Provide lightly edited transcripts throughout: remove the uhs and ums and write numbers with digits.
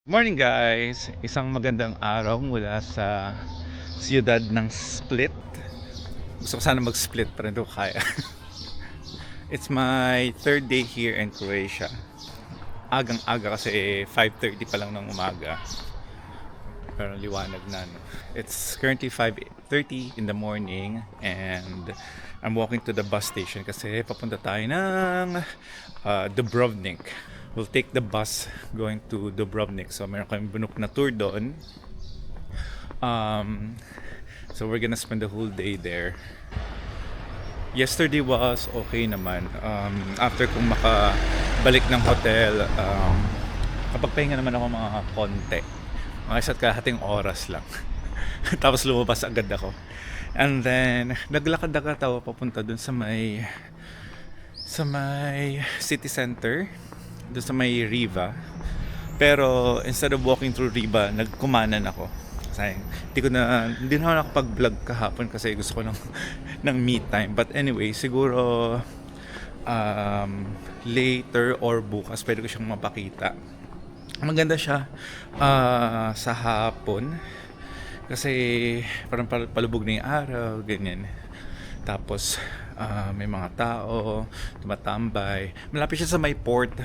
Morning guys! Isang magandang araw mula sa siyudad ng Split. Gusto ko sana mag-split pero hindi ko kaya. It's my third day here in Croatia. Agang-aga kasi 5:30 pa lang ng umaga. Pero liwanag na, no? It's currently 5:30 in the morning and I'm walking to the bus station kasi papunta tayo ng Dubrovnik. We'll take the bus going to Dubrovnik. So meron kami book na tour doon. So we're gonna spend the whole day there. Yesterday was okay naman. After kong makabalik ng hotel, kapagpahinga naman ako mga konti. Mga isa't kalahating oras lang. Tapos lumabas agad ako. And then, naglakad-lakad ako papunta dun sa may city center. Doon sa may Riva. Pero instead of walking through Riva, nagkumanan ako. Sayang, hindi na ako nakapag-vlog kahapon kasi gusto ko ng me time. But anyway, siguro later or bukas pwede ko siyang mapakita. Maganda siya sa hapon kasi parang palubog na yung araw, ganyan. Tapos may mga tao tumatambay. Malapit siya sa may port.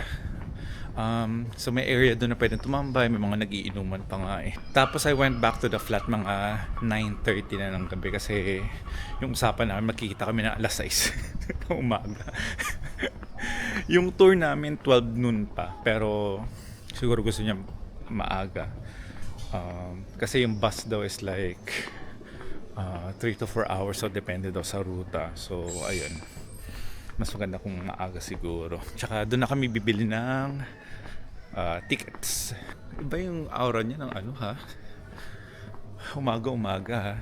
So may area doon na pwedeng tumambay, may mga nagiinuman pa nga eh. Tapos I went back to the flat mga 9:30 na ng gabi kasi yung usapan namin magkikita kami na alas 6 ng umaga. Yung tour namin 12 noon pa, pero siguro gusto niya maaga. Kasi yung bus daw is like 3 to 4 hours, so depende daw sa ruta. So ayun, mas maganda kung maaga siguro. Tsaka doon na kami bibili ng tickets. Iba yung aura niya ng ano ha. Umaga ha.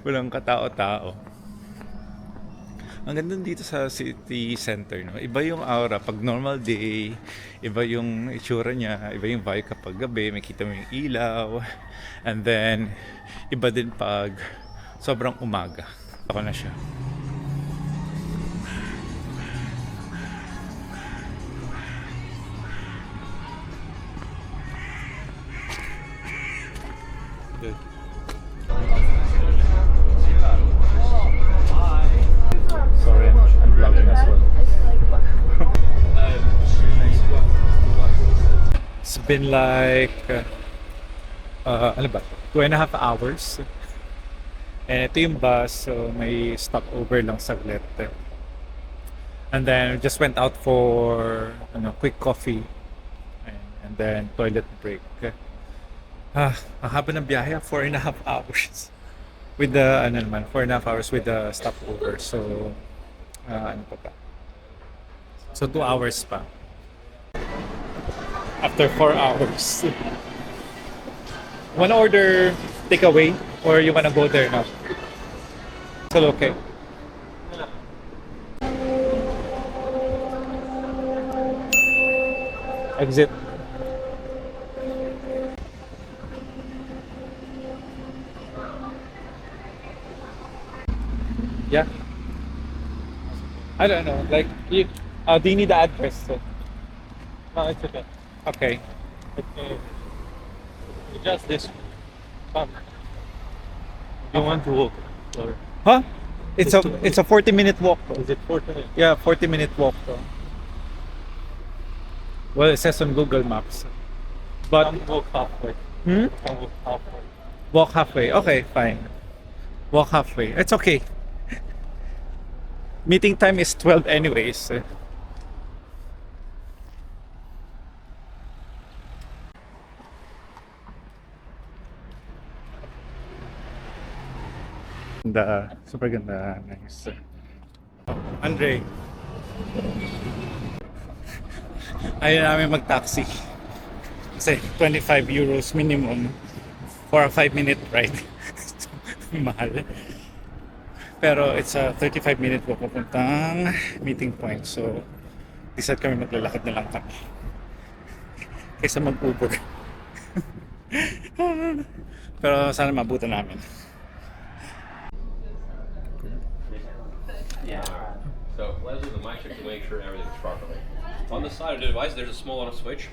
Walang katao-tao. Ang ganda dito sa city center, no? Iba yung aura pag normal day, iba yung itsura niya, iba yung vibe kapag gabi, makita mo yung ilaw. And then iba din pag sobrang umaga. Ako na siya. Sorry, I'm vlogging as well. It's been like ano ba? 2.5 hours. And ito yung bus, so may stopover lang saglit. And then just went out for quick coffee. And then toilet break. Ang haba ng biyahe, 4.5 hours. With the 4.5 hours with the stopover. So ano pa ba? So 2 hours pa. After 4 hours. Wanna order takeaway or you wanna go there now? Still okay? Exit. Yeah. I don't know. Like, do you need the address? No, it's okay. Okay. Okay. Just this. Come. You want to walk? Or Huh? It's a 40-minute walk. is it 40 minutes? Yeah, 40-minute walk. Well, it says on Google Maps. But Come walk halfway. hmm? Come walk halfway. Walk halfway. Okay, fine. Walk halfway. It's okay. Meeting time is 12 anyways. Ganda, super ganda, nice. Andre, ayaw namin mag-taxi. Kasi 25 euros minimum for a 5-minute ride. Mahal. Pero it's a 35-minute walk papuntang meeting point. So, decide kami maglalakad na lang kami. Kaysa mag-Uber. Pero sana mabutan namin. So Leslie, the mic check to make sure everything's properly. On the side of the device, there's a small little switch.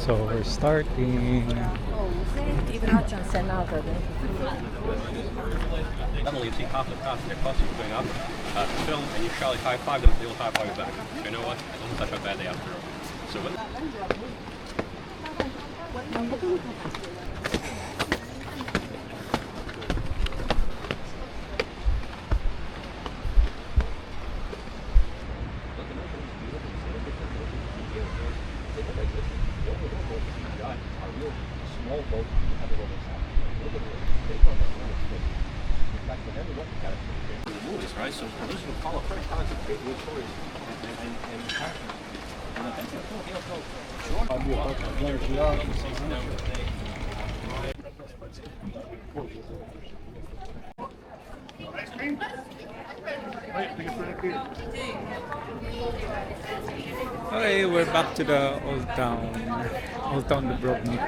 So we're starting. Suddenly you see half the cast and their costumes going up to film, and you shout like high five them, they will high five you back. So you know what? It wasn't such a bad day after all. So when small boat had a little movies, right? So those who follow very talented great good stories and characters. And I think Okay, we're back to the Old Town Dubrovnik.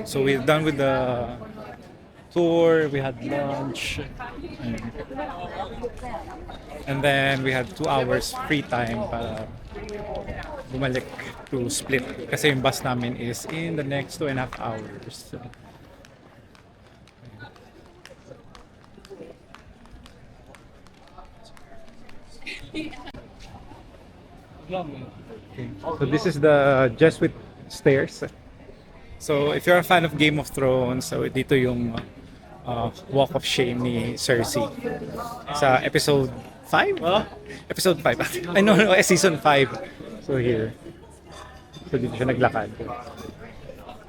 So we're done with the tour, we had lunch, and then we had 2 hours free time para bumalik to Split. Kasi yung bus namin is in the next 2.5 hours. Okay. So this is the Jesuit stairs. So if you're a fan of Game of Thrones, so dito yung Walk of Shame ni Cersei sa episode 5? Episode 5. I know, season 5. So here. So dito siya naglakad.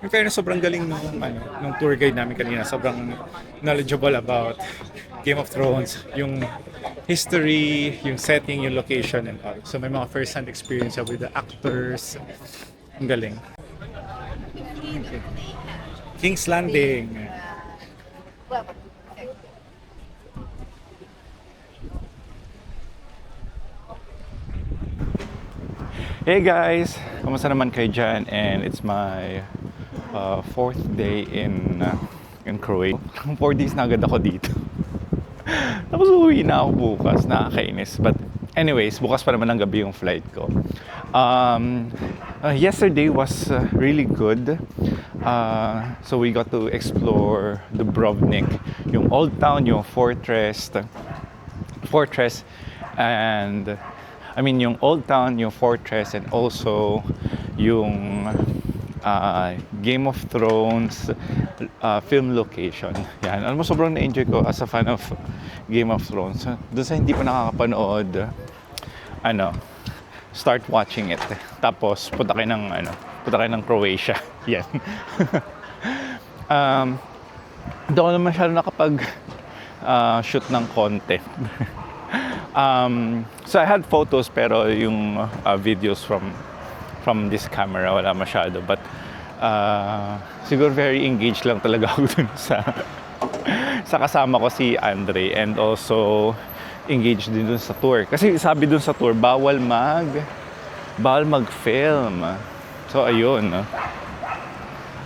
In fairness, sobrang galing nung tour guide namin kanina. Sobrang knowledgeable about Game of Thrones, yung history, yung setting, yung location and all. So may mga first-hand experience siya with the actors. Ang galing. King's Landing. Hey guys! Kamusta naman kayo dyan? And it's my 4th day in Croatia. 4 days na agad ako dito. Tapos uwi na ako bukas, nakakainis. But anyways, bukas pa naman ng gabi yung flight ko. Yesterday was really good. So we got to explore Dubrovnik, yung old town, yung fortress, and I mean yung old town, yung fortress, and also yung Game of Thrones film location. Yan. Alam mo, sobrang na-enjoy ko as a fan of Game of Thrones. Doon sa hindi pa nakakapanood, start watching it. Tapos punta kayo ng Croatia. Yan. Doon ko naman masyado nakapag shoot ng content. So I had photos pero yung videos from this camera wala masyado, but siguro very engaged lang talaga ako dun sa kasama ko si Andre, and also engaged din dun sa tour kasi sabi dun sa tour bawal mag-film. So ayun,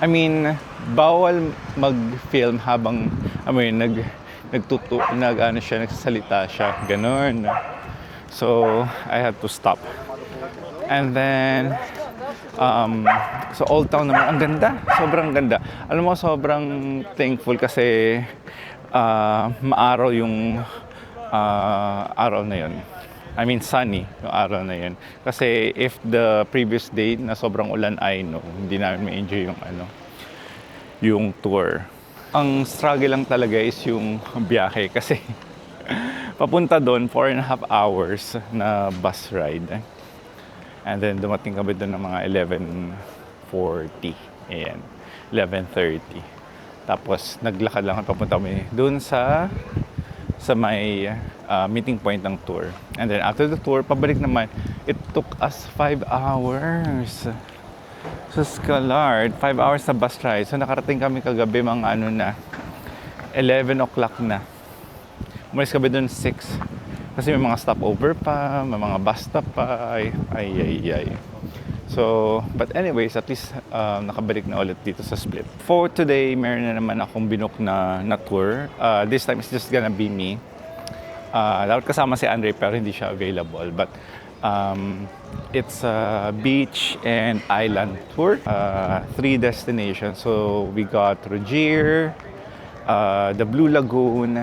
I mean bawal mag-film habang nagsasalita siya, ganun. So I had to stop. And then so Old Town naman, ang ganda, sobrang ganda. Alam mo, sobrang thankful kasi maaraw yung araw na yun. I mean sunny yung araw na yun. Kasi if the previous day na sobrang ulan, hindi namin ma-enjoy yung tour. Ang struggle lang talaga is yung biyahe kasi papunta doon 4.5 hours na bus ride. And then dumating kami doon ng mga 11:40. Ayan, 11:30. Tapos naglakad lang papunta kami doon sa may meeting point ng tour. And then after the tour, pabalik naman. It took us 5 hours. Sa Scalard, 5 hours na bus ride. So nakarating kami kagabi mga 11 o'clock na. Umalis kami doon 6. Kasi may mga stopover pa, may mga bus stop pa, ay. So, but anyways, at least nakabalik na ulit dito sa Split. For today, meron na naman akong binook na tour. This time, it's just gonna be me. Dapat kasama si Andre pero hindi siya available. But it's a beach and island tour. 3 destinations. So we got Rogier, the Blue Lagoon,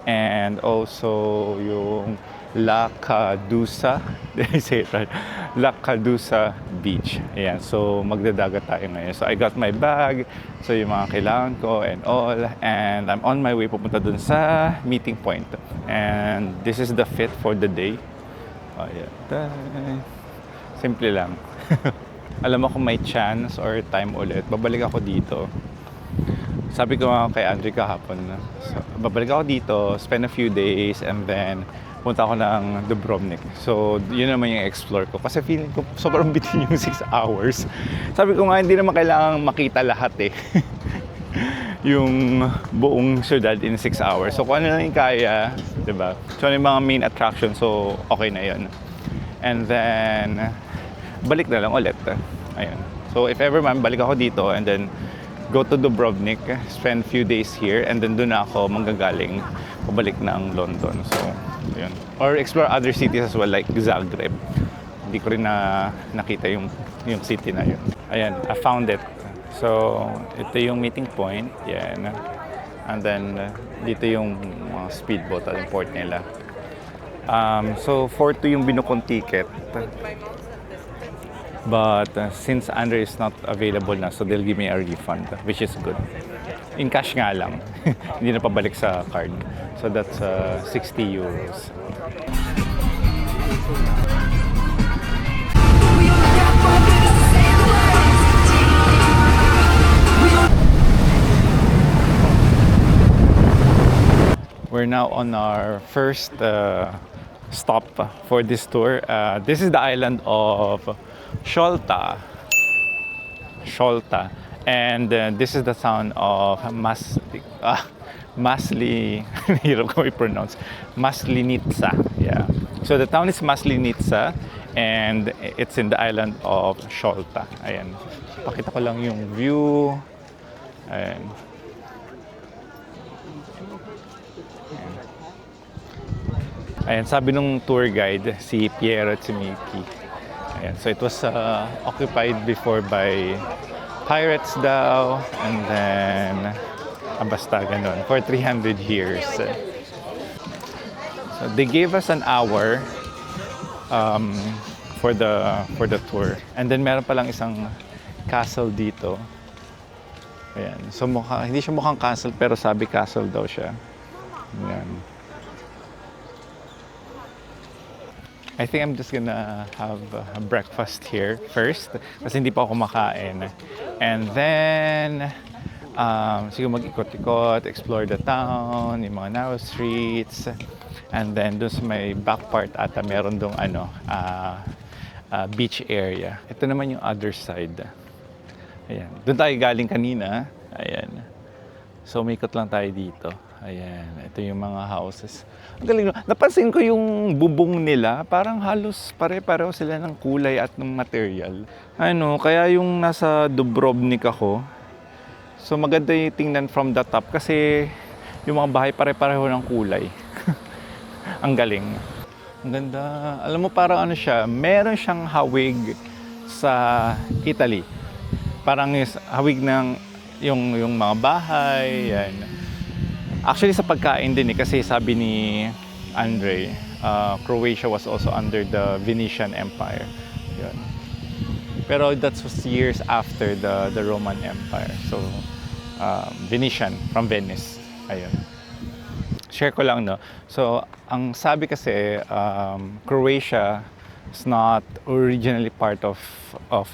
and also yung La Cadusa. Did I say it right? La Cadusa Beach. Ayan. So magdadagat tayo ngayon. So I got my bag. So yung mga kailangan ko and all. And I'm on my way pupunta dun sa meeting point. And this is the fit for the day. Ayan. Simple lang. Alam mo kung may chance or time ulit, babalik ako dito. Sabi ko nga kay Andre kahapon, so, babalik ako dito, spend a few days, and then punta ako ng Dubrovnik. So, yun naman yung explore ko. Kasi feeling ko sobrang bitin yung 6 hours. Sabi ko nga, hindi naman kailangan makita lahat eh. Yung buong syudad in 6 hours. So, kung ano lang yung kaya, diba? So, ano yung mga main attraction, so okay na yun. And then, balik na lang ulit. Ayun. So, if ever man, balik ako dito and then go to Dubrovnik, spend few days here, and then doon na ako manggagaling pabalik ng London. So, yun. Or explore other cities as well, like Zagreb. Hindi ko rin nakita yung city na yun. Ayan, I found it. So, ito yung meeting point. Yan. And then, dito yung speedboat at yung port nila. So, 4-2 yung binukong ticket. But since Andre is not available na, so they'll give me a refund, which is good. In cash nga lang. Hindi na pabalik sa card. So that's 60 euros. We're now on our first stop for this tour. This is the island of Sholta, and this is the town of hirap ko i-pronounce, Maslinitsa. Yeah. So the town is Maslinitsa, and it's in the island of Sholta. Ayan. Pakita ko lang yung view. Ayan. Ayan, sabi nung tour guide, si Piero at si Mickey. Ayan, so it was occupied before by pirates daw, and then basta ganun, for 300 years. So they gave us an hour for the tour. And then meron palang isang castle dito. Ayan, so hindi siya mukhang castle pero sabi castle daw siya. Ayan. I think I'm just gonna have a breakfast here first kasi hindi pa ako kumakain. And then, siguro mag-ikot-ikot, explore the town, yung mga narrow streets. And then, dun sa may back part ata, meron dong beach area. Ito naman yung other side. Ayan. Doon tayo galing kanina. Ayan. So, may ikot lang tayo dito. Ayan, ito yung mga houses. Ang galing. Napansin ko yung bubong nila, parang halos pare-pareho sila ng kulay at ng material. Kaya yung nasa Dubrovnik ako, so maganda yung tingnan from the top kasi yung mga bahay pare-pareho ng kulay. Ang galing. Ang ganda. Alam mo parang siya, meron siyang hawig sa Italy. Parang hawig ng yung mga bahay, yan. Actually, sa pagkain din kasi sabi ni Andre, Croatia was also under the Venetian Empire. Yun. Pero that was years after the Roman Empire. So, Venetian, from Venice. Ayun. Share ko lang, no? So, ang sabi kasi, Croatia is not originally part of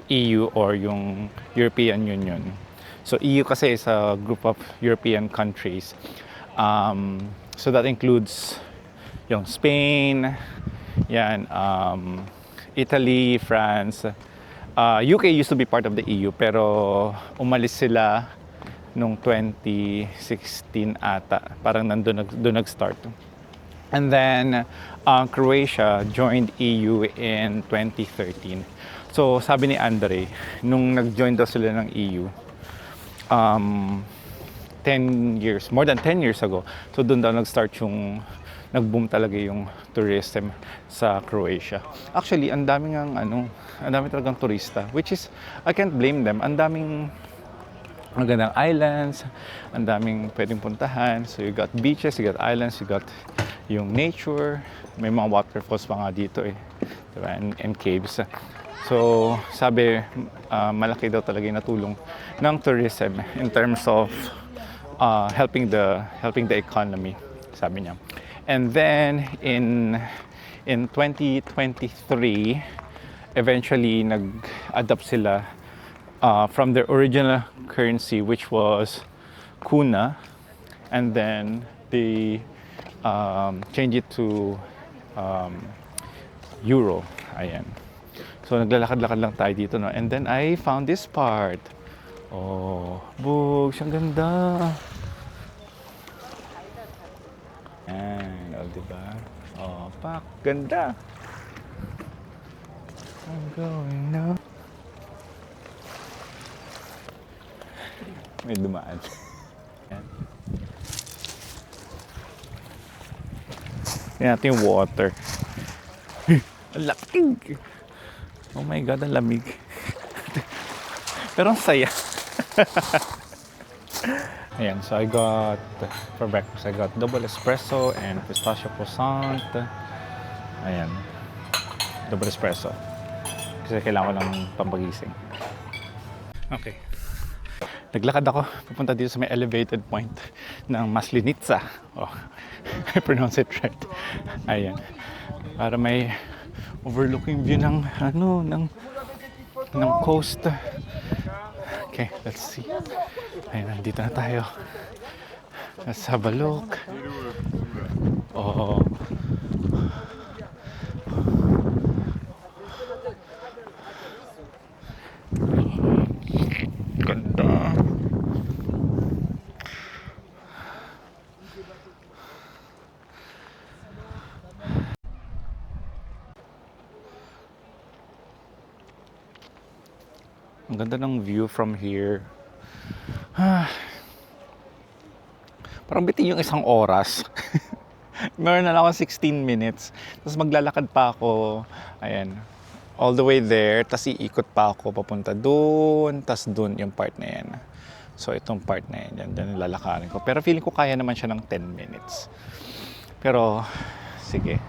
EU or yung European Union. So, EU kasi is a group of European countries. So that includes yung Spain, yan, Italy, France. UK used to be part of the EU pero umalis sila nung 2016 ata. Parang doon nag-start. And then Croatia joined EU in 2013. So sabi ni Andre, nung nag-join daw sila ng EU, 10 years, more than 10 years ago. So doon daw nag-start yung nag-boom talaga yung tourism sa Croatia. Actually, ang daming talagang turista, which is, I can't blame them. Ang daming magandang islands, ang daming pwedeng puntahan. So you got beaches, you got islands, you got yung nature, may mga waterfalls pa nga dito eh, diba? And caves. So sabi, malaki daw talaga yung natulong ng tourism in terms of helping the economy, sabi niya. And then in 2023, eventually nag-adapt sila from their original currency, which was kuna, and then they change it to euro. Ayan. So naglalakad-lakad lang tayo dito, no? And then I found this part. Oh, Bugs, ang ganda. Ayan, oh, diba? Oh, pak, ganda. I'm going now. May dumaan. Ayan. Yan natin yung water. Ang lamig. Oh my God, ang lamig. Pero ang saya. Ayan, so I got, for breakfast, I got double espresso and pistachio croissant. Ayan, double espresso. Kasi kailangan ko ng pampagising. Okay. Naglakad ako papunta dito sa may elevated point ng Maslenitsa. Oh, I pronounce it right. Ayan. Para may overlooking view ng ng coast. Okay, let's see. Ayan, nandito na tayo. Let's have a look. Oh. Ganda. Ang ganda ng view from here. Parang bitin yung isang oras. Meron na lang ako 16 minutes. Tapos maglalakad pa ako. Ayan. All the way there. Tapos iikot pa ako papunta doon. Tapos doon yung part na yan. So itong part na yan. Yan lalakarin ko. Pero feeling ko kaya naman siya ng 10 minutes. Pero sige.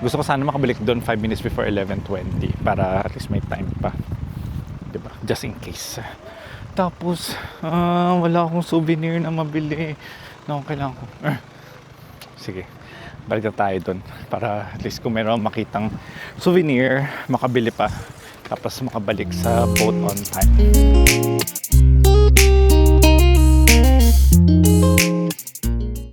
Gusto ko sana makabalik doon 5 minutes before 11:20. Para at least may time pa. Diba? Just in case. Tapos, wala akong souvenir na mabili. No, kailangan ko. Sige, balik na tayo doon. Para at least kung meron makitang souvenir, makabili pa. Tapos makabalik sa boat on time.